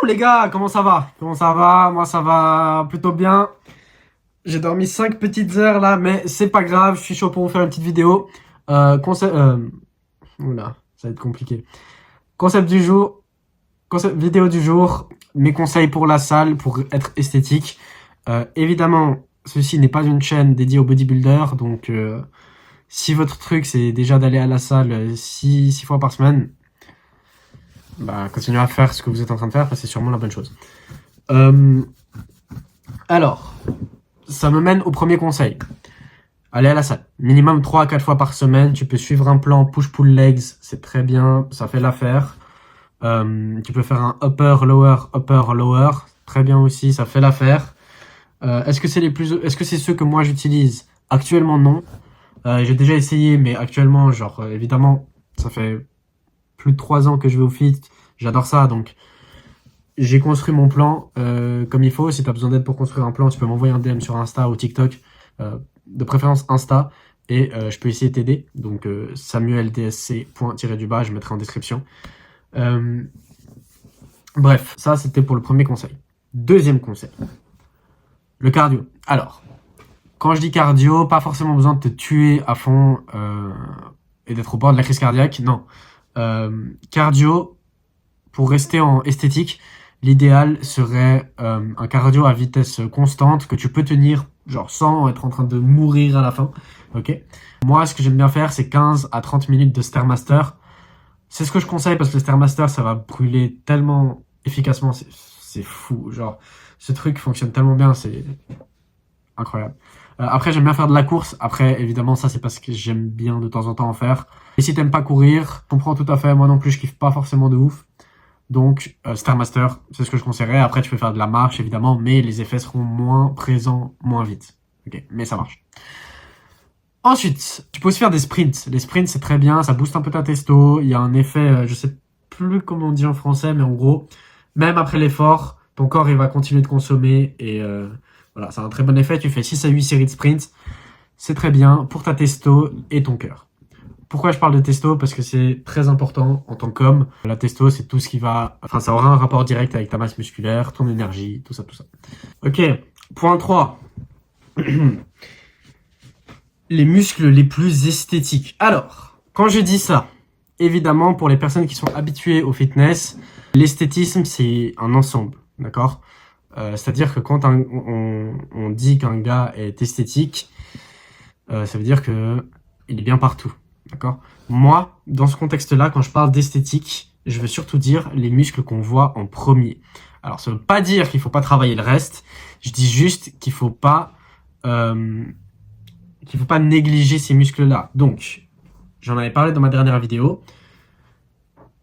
Les gars, comment ça va? Comment ça va? Moi, ça va plutôt bien. J'ai dormi 5 petites heures là, mais c'est pas grave. Je suis chaud pour vous faire une petite vidéo. Concept, oula, ça va être compliqué. Concept du jour, vidéo du jour. Mes conseils pour la salle, pour être esthétique. Évidemment, ceci n'est pas une chaîne dédiée aux bodybuilders, donc si votre truc c'est déjà d'aller à la salle 6 fois par semaine, bah continuez à faire ce que vous êtes en train de faire, parce que c'est sûrement la bonne chose. Alors, ça me mène au premier conseil. Aller à la salle. Minimum 3 à 4 fois par semaine. Tu peux suivre un plan push-pull legs. C'est très bien. Ça fait l'affaire. Tu peux faire un upper, lower. Très bien aussi. Ça fait l'affaire. Est-ce que c'est ceux que moi j'utilise? Actuellement, non. J'ai déjà essayé, mais actuellement, genre, évidemment, ça fait plus de 3 ans que je vais au fit. J'adore ça, donc j'ai construit mon plan comme il faut. Si tu as besoin d'aide pour construire un plan, tu peux m'envoyer un DM sur Insta ou TikTok, de préférence Insta, et je peux essayer de t'aider. Donc samueldsc.-du-bas, je mettrai en description. Bref, ça c'était pour le premier conseil. Deuxième conseil, le cardio. Alors, quand je dis cardio, pas forcément besoin de te tuer à fond et d'être au bord de la crise cardiaque, non. Cardio, pour rester en esthétique, l'idéal serait un cardio à vitesse constante que tu peux tenir genre sans être en train de mourir à la fin. Ok. Moi, ce que j'aime bien faire, c'est 15 à 30 minutes de Stairmaster. C'est ce que je conseille parce que le Stairmaster, ça va brûler tellement efficacement. C'est fou. Genre, ce truc fonctionne tellement bien, c'est incroyable. Après, j'aime bien faire de la course. Après, évidemment, ça, c'est parce que j'aime bien de temps en temps en faire. Et si t'aimes pas courir, je comprends tout à fait. Moi non plus, je kiffe pas forcément de ouf. Donc, Stairmaster, c'est ce que je conseillerais. Après, tu peux faire de la marche, évidemment, mais les effets seront moins présents, moins vite. Ok, mais ça marche. Ensuite, tu peux aussi faire des sprints. Les sprints, c'est très bien, ça booste un peu ta testo. Il y a un effet, je sais plus comment on dit en français, mais en gros, même après l'effort, ton corps, il va continuer de consommer. Et voilà, ça a un très bon effet. Tu fais 6 à 8 séries de sprints. C'est très bien pour ta testo et ton cœur. Pourquoi je parle de testo? Parce que c'est très important en tant qu'homme. La testo, c'est tout ce qui va... Enfin, ça aura un rapport direct avec ta masse musculaire, ton énergie, tout ça, tout ça. Ok, point 3. Les muscles les plus esthétiques. Alors, quand je dis ça, évidemment, pour les personnes qui sont habituées au fitness, l'esthétisme, c'est un ensemble, d'accord? C'est-à-dire que quand on dit qu'un gars est esthétique, ça veut dire que il est bien partout. D'accord? Moi, dans ce contexte-là, quand je parle d'esthétique, je veux surtout dire les muscles qu'on voit en premier. Alors, ça veut pas dire qu'il faut pas travailler le reste. Je dis juste qu'il faut pas négliger ces muscles-là. Donc, j'en avais parlé dans ma dernière vidéo.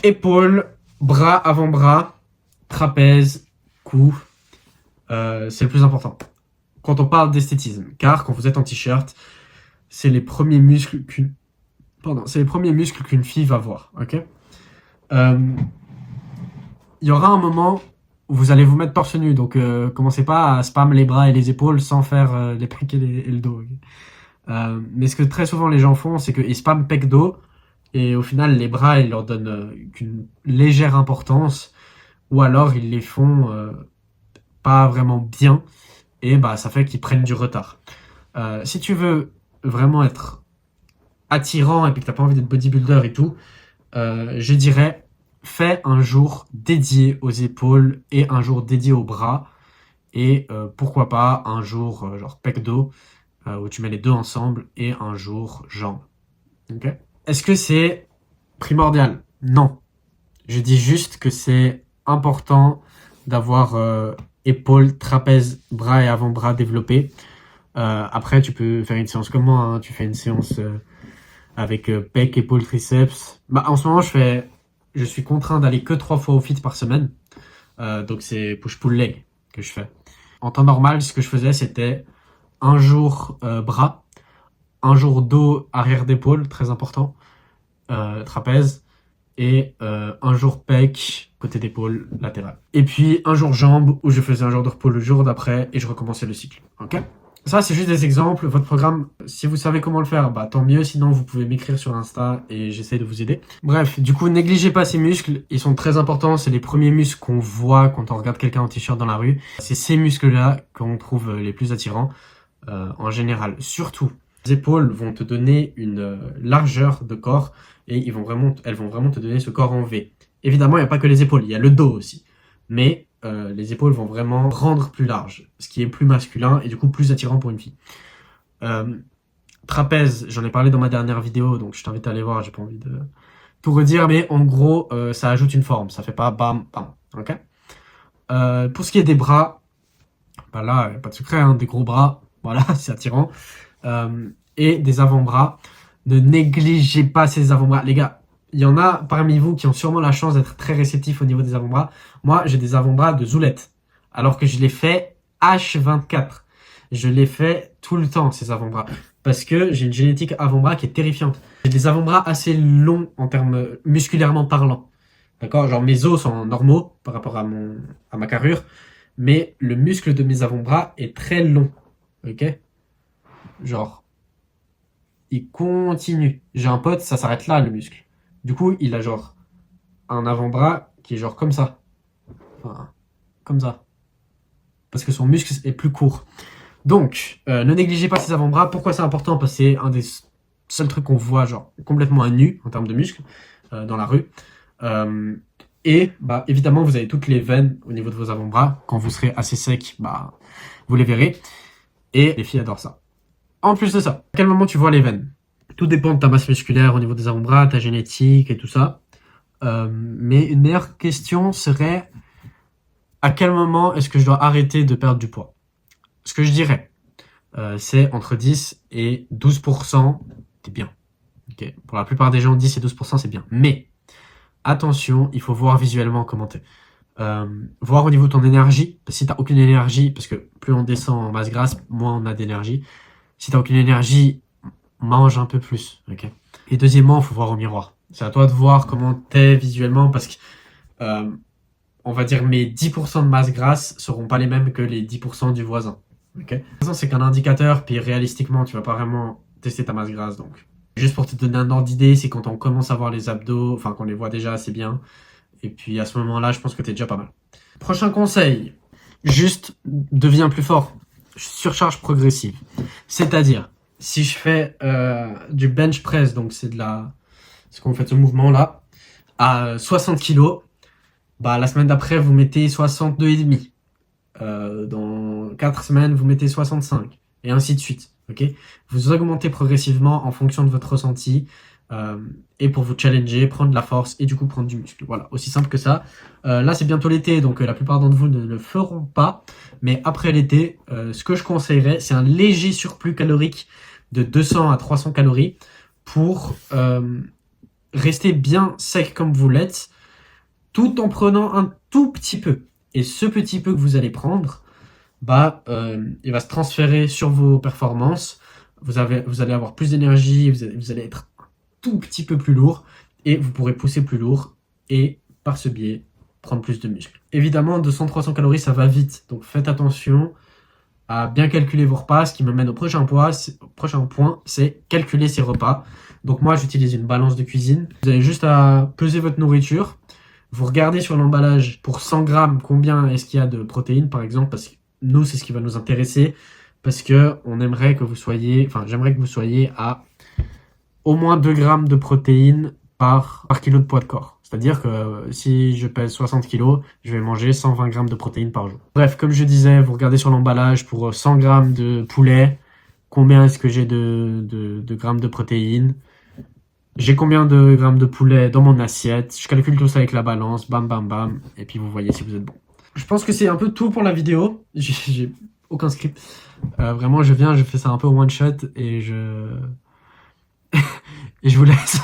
Épaules, bras, avant-bras, trapèze, cou. C'est le plus important. Quand on parle d'esthétisme, car quand vous êtes en t-shirt, c'est les premiers muscles qu'une fille va voir, ok? Il y aura un moment où vous allez vous mettre torse nu, donc commencez pas à spam les bras et les épaules sans faire les pecs et le dos. Okay, mais ce que très souvent les gens font, c'est qu'ils spam pec dos, et au final les bras ils leur donnent qu'une légère importance, ou alors ils les font pas vraiment bien, et bah ça fait qu'ils prennent du retard. Si tu veux vraiment être attirant et puis que t'as pas envie d'être bodybuilder et tout, je dirais fais un jour dédié aux épaules et un jour dédié aux bras, et pourquoi pas un jour genre pec dos où tu mets les deux ensemble, et un jour jambes. Okay. Est-ce que c'est primordial? Non. Je dis juste que c'est important d'avoir épaules, trapèze, bras et avant-bras développés. Après, tu peux faire une séance comme moi, hein. Tu fais une séance avec pec, épaules, triceps. Bah, en ce moment, je suis contraint d'aller que 3 fois au fit par semaine. Donc, c'est push-pull leg que je fais. En temps normal, ce que je faisais, c'était un jour bras, un jour dos, arrière d'épaule, très important, trapèze, et un jour pec, côté d'épaule, latéral. Et puis un jour jambes, où je faisais un jour de repos le jour d'après, et je recommençais le cycle. Ok? Ça, c'est juste des exemples. Votre programme, si vous savez comment le faire, bah tant mieux. Sinon, vous pouvez m'écrire sur Insta et j'essaie de vous aider. Bref, du coup, négligez pas ces muscles. Ils sont très importants. C'est les premiers muscles qu'on voit quand on regarde quelqu'un en t-shirt dans la rue. C'est ces muscles-là qu'on trouve les plus attirants en général. Surtout, les épaules vont te donner une largeur de corps et elles vont vraiment te donner ce corps en V. Évidemment, il n'y a pas que les épaules, il y a le dos aussi. Mais les épaules vont vraiment rendre plus large, ce qui est plus masculin et du coup plus attirant pour une fille. Trapèze, j'en ai parlé dans ma dernière vidéo, donc je t'invite à aller voir, j'ai pas envie de tout redire, mais en gros, ça ajoute une forme, ça fait pas bam, bam, ok. Pour ce qui est des bras, bah là, y a pas de secret, hein, des gros bras, voilà, c'est attirant. Et des avant-bras, ne négligez pas ces avant-bras. Les gars, il y en a parmi vous qui ont sûrement la chance d'être très réceptifs au niveau des avant-bras. Moi, j'ai des avant-bras de zoulette, alors que je les fais H24. Je les fais tout le temps, ces avant-bras, parce que j'ai une génétique avant-bras qui est terrifiante. J'ai des avant-bras assez longs en termes musculairement parlant. D'accord? Genre mes os sont normaux par rapport à ma carrure, mais le muscle de mes avant-bras est très long. Ok? Genre, il continue. J'ai un pote, ça s'arrête là, le muscle. Du coup, il a genre un avant-bras qui est genre comme ça. Enfin, comme ça. Parce que son muscle est plus court. Donc, ne négligez pas ses avant-bras. Pourquoi c'est important? Parce que c'est un des seuls trucs qu'on voit genre complètement à nu en termes de muscles dans la rue. Et bah évidemment, vous avez toutes les veines au niveau de vos avant-bras. Quand vous serez assez sec, bah vous les verrez. Et les filles adorent ça. En plus de ça, à quel moment tu vois les veines? Tout dépend de ta masse musculaire au niveau des avant-bras, ta génétique et tout ça. Mais une meilleure question serait à quel moment est-ce que je dois arrêter de perdre du poids? Ce que je dirais, c'est entre 10 et 12%, c'est bien. Okay. Pour la plupart des gens, 10 et 12%, c'est bien. Mais attention, il faut voir visuellement comment t'es. Voir au niveau de ton énergie, si t'as aucune énergie, parce que plus on descend en masse grasse, moins on a d'énergie. Si t'as aucune énergie, mange un peu plus. Okay. Et deuxièmement, il faut voir au miroir. C'est à toi de voir comment t'es visuellement, parce que on va dire mes 10% de masse grasse seront pas les mêmes que les 10% du voisin. Okay. C'est qu'un indicateur, puis réalistiquement, tu vas pas vraiment tester ta masse grasse. Donc, juste pour te donner un ordre d'idée, c'est quand on commence à voir les abdos, enfin qu'on les voit déjà assez bien. Et puis à ce moment-là, je pense que t'es déjà pas mal. Prochain conseil, juste deviens plus fort. Surcharge progressive. C'est-à-dire, si je fais du bench press, donc c'est ce qu'on fait ce mouvement-là, à 60 kg, bah la semaine d'après, vous mettez 62,5. Dans 4 semaines, vous mettez 65. Et ainsi de suite. Okay, vous augmentez progressivement en fonction de votre ressenti. Et pour vous challenger, prendre de la force et du coup prendre du muscle. Voilà, aussi simple que ça. Là, c'est bientôt l'été, donc la plupart d'entre vous ne le feront pas. Mais après l'été, ce que je conseillerais, c'est un léger surplus calorique de 200 à 300 calories pour rester bien sec comme vous l'êtes, tout en prenant un tout petit peu. Et ce petit peu que vous allez prendre, bah, il va se transférer sur vos performances. Vous allez avoir plus d'énergie, vous allez être un tout petit peu plus lourd et vous pourrez pousser plus lourd et par ce biais prendre plus de muscles. Évidemment, 200-300 calories, ça va vite. Donc faites attention à bien calculer vos repas. Ce qui me mène au prochain point, c'est calculer ses repas. Donc moi, j'utilise une balance de cuisine. Vous avez juste à peser votre nourriture. Vous regardez sur l'emballage pour 100 grammes combien est-ce qu'il y a de protéines, par exemple, parce que nous, c'est ce qui va nous intéresser, parce que j'aimerais que vous soyez à au moins 2 grammes de protéines par kilo de poids de corps. C'est-à-dire que si je pèse 60 kilos, je vais manger 120 grammes de protéines par jour. Bref, comme je disais, vous regardez sur l'emballage pour 100 grammes de poulet, combien est-ce que j'ai de grammes de protéines. J'ai combien de grammes de poulet dans mon assiette. Je calcule tout ça avec la balance, bam bam bam, et puis vous voyez si vous êtes bon. Je pense que c'est un peu tout pour la vidéo. J'ai aucun script. Vraiment, je fais ça un peu one shot et et je vous laisse.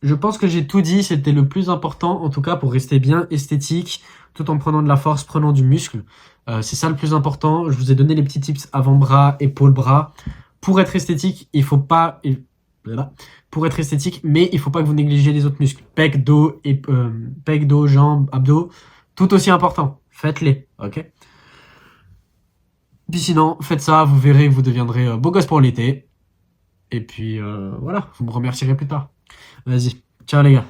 Je pense que j'ai tout dit. C'était le plus important, en tout cas, pour rester bien esthétique, tout en prenant de la force, prenant du muscle. C'est ça le plus important. Je vous ai donné les petits tips avant-bras, épaules, bras. Pour être esthétique, il faut pas... Pour être esthétique, mais il faut pas que vous négligiez les autres muscles. Pec, dos, jambes, abdos, tout aussi important. Faites-les, ok? Puis sinon, faites ça, vous verrez, vous deviendrez beau gosse pour l'été. Et puis voilà, vous me remercierez plus tard. Vas-y, ciao les gars.